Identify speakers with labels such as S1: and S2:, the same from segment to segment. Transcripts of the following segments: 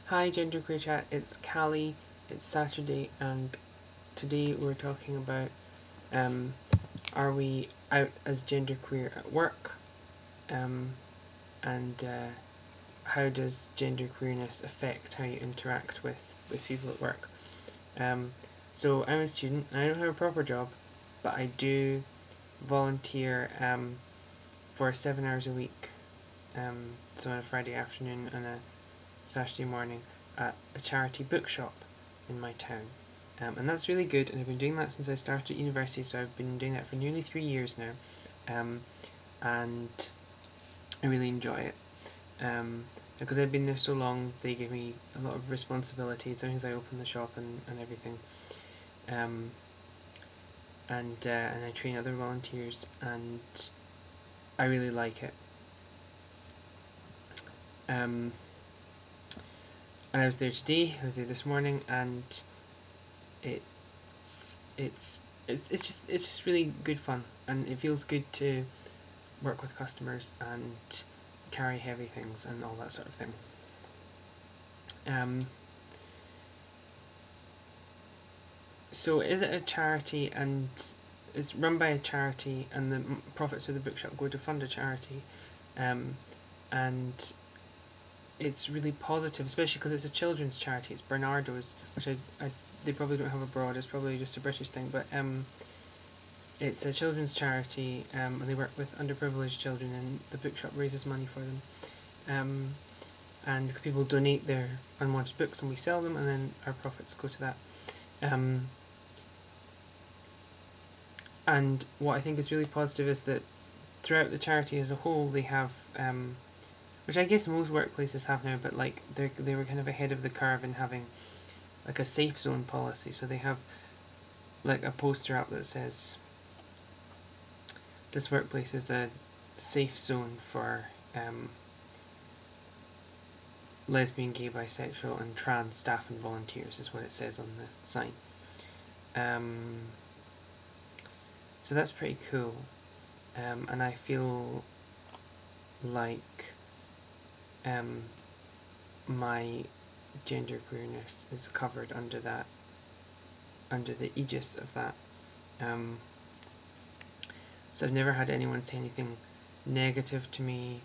S1: Hi GenderqueerChat, it's Callie, it's Saturday, and today we're talking about are we out as genderqueer at work, and how does genderqueerness affect how you interact with people at work. So I'm a student, and I don't have a proper job, but I do volunteer for 7 hours a week, so on a Friday afternoon and a Saturday morning at a charity bookshop in my town. And that's really good, and I've been doing that since I started at university, so I've been doing that for nearly 3 years now, and I really enjoy it. Because I've been there so long, they give me a lot of responsibility as soon as I open the shop and everything. And I train other volunteers, and I really like it. And I was there today, I was there this morning, and it's just really good fun, and it feels good to work with customers and carry heavy things and all that sort of thing. So is it a charity, and it's run by a charity, and the profits of the bookshop go to fund a charity, and it's really positive, especially because it's a children's charity. It's Bernardo's, which they probably don't have abroad. It's probably just a British thing, but it's a children's charity, and they work with underprivileged children, and the bookshop raises money for them. And people donate their unwanted books, and we sell them, and then our profits go to that. And what I think is really positive is that throughout the charity as a whole, they have, which I guess most workplaces have now, but like they were kind of ahead of the curve in having like a safe zone policy. So they have like a poster up that says, "This workplace is a safe zone for lesbian, gay, bisexual, and trans staff and volunteers," is what it says on the sign. So that's pretty cool, and I feel like my genderqueerness is covered under that, under the aegis of that. So I've never had anyone say anything negative to me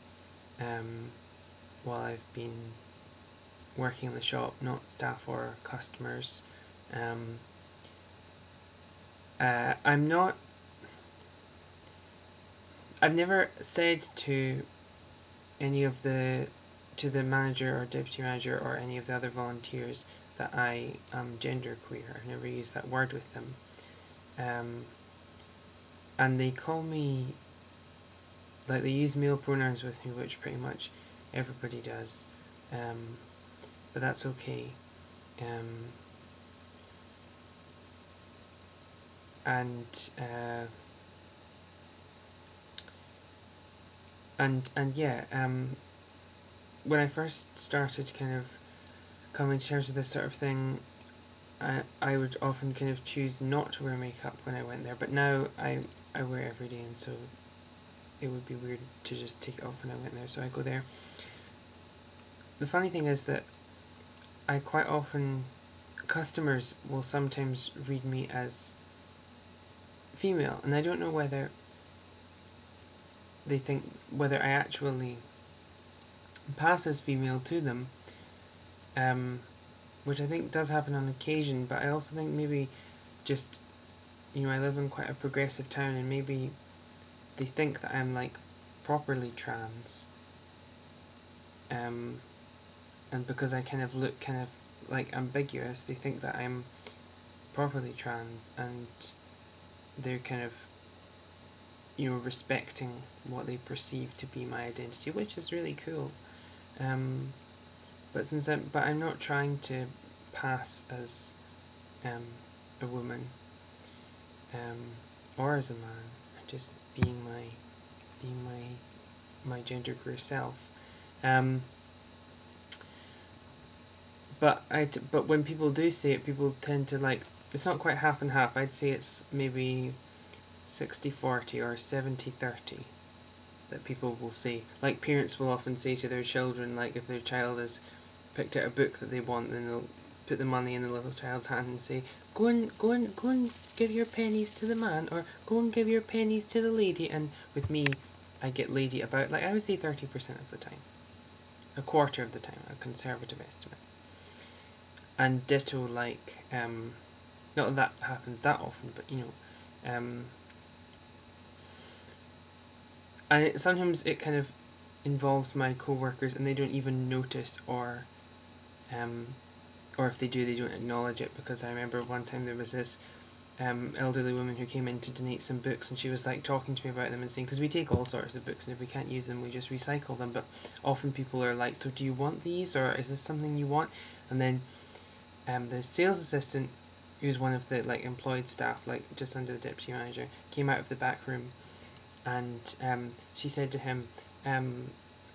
S1: while I've been working in the shop, not staff or customers. I've never said to any of the manager or deputy manager or any of the other volunteers that I am genderqueer. I've never used that word with them. And they call me, like, they use male pronouns with me, which pretty much everybody does. But that's okay. And yeah, when I first started kind of coming to terms with this sort of thing, I would often kind of choose not to wear makeup when I went there, but now I wear it every day, and so it would be weird to just take it off when I went there, so I go there. The funny thing is that I quite often, customers will sometimes read me as female, and I don't know whether they think whether I actually pass as female to them, which I think does happen on occasion, but I also think maybe just, I live in quite a progressive town, and maybe they think that I'm like properly trans, and because I kind of look kind of like ambiguous, they think that I'm properly trans, and they're kind of respecting what they perceive to be my identity, which is really cool. But I'm not trying to pass as a woman or as a man. I'm just being my genderqueer self. But when people do say it, people tend to like, it's not quite half and half. I'd say it's maybe 60-40 or 70-30 that people will say. Like, parents will often say to their children, like, if their child is picked out a book that they want, and they'll put the money in the little child's hand and say, go and give your pennies to the man, or go and give your pennies to the lady. And with me, I get lady about, like, I would say 30% of the time. A quarter of the time, a conservative estimate. And ditto, like, not that that happens that often, but, you know, sometimes it kind of involves my co-workers and they don't even notice, or if they do, they don't acknowledge it, because I remember one time there was this elderly woman who came in to donate some books, and she was like talking to me about them and saying, because we take all sorts of books and if we can't use them we just recycle them, but often people are like, so do you want these, or is this something you want? And then the sales assistant, who's one of the like employed staff, like just under the deputy manager, came out of the back room, and she said to him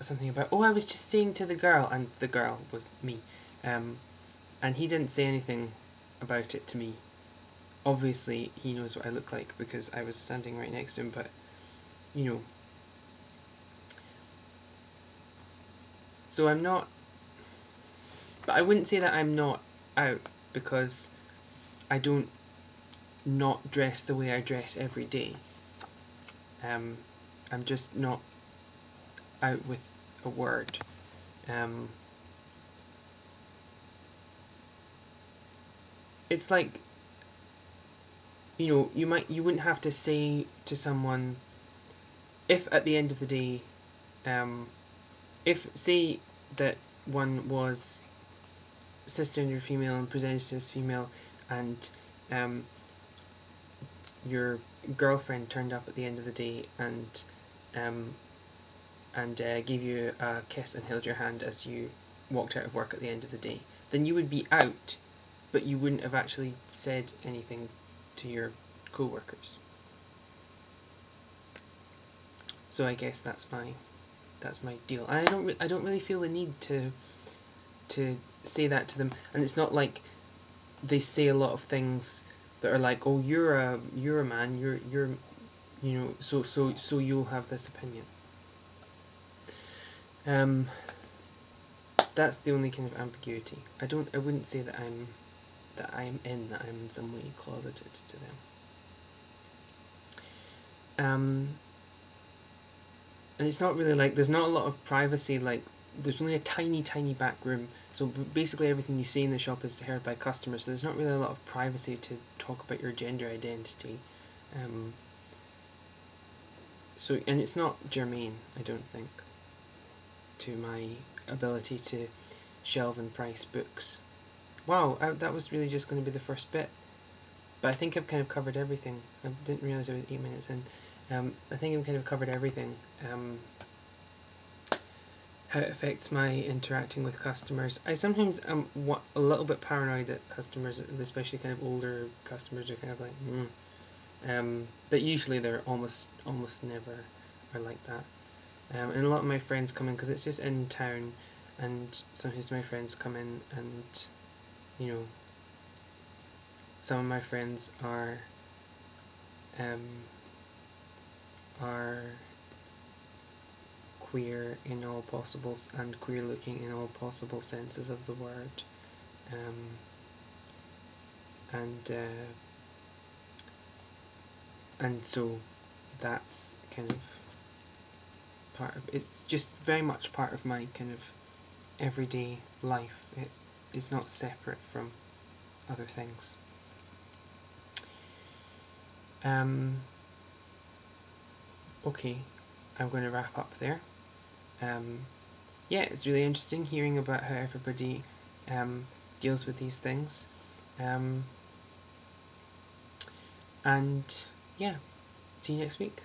S1: something about, oh, I was just saying to the girl, and the girl was me, and he didn't say anything about it to me. Obviously he knows what I look like because I was standing right next to him, but you know, so I'm not, but I wouldn't say that I'm not out, because I don't not dress the way I dress every day. I'm just not out with a word. It's like, you know, you wouldn't have to say to someone, if at the end of the day, if say that one was cisgender female and presented as female, and your girlfriend turned up at the end of the day and gave you a kiss and held your hand as you walked out of work at the end of the day, then you would be out, but you wouldn't have actually said anything to your co-workers. So I guess that's my deal. I don't really feel the need to say that to them, and it's not like they say a lot of things that are like, oh, you're a man, you're you know, so you'll have this opinion. That's the only kind of ambiguity. I wouldn't say that I'm in some way closeted to them. And it's not really like, there's not a lot of privacy, like there's only a tiny back room, so basically everything you see in the shop is heard by customers, so there's not really a lot of privacy to talk about your gender identity. So, and it's not germane, I don't think, to my ability to shelve and price books. Wow, that was really just going to be the first bit, but I think I've kind of covered everything. I didn't realise I was 8 minutes in. I think I've kind of covered everything. How it affects my interacting with customers. I sometimes am a little bit paranoid that customers, especially kind of older customers, are kind of like, but usually they're almost never are like that. And a lot of my friends come in, because it's just in town, and sometimes my friends come in and, you know, some of my friends are queer in all possible, and queer looking in all possible senses of the word, and so that's kind of part of, it's just very much part of my kind of everyday life. It is not separate from other things. Okay, I'm going to wrap up there. Yeah, it's really interesting hearing about how everybody deals with these things. And yeah, see you next week.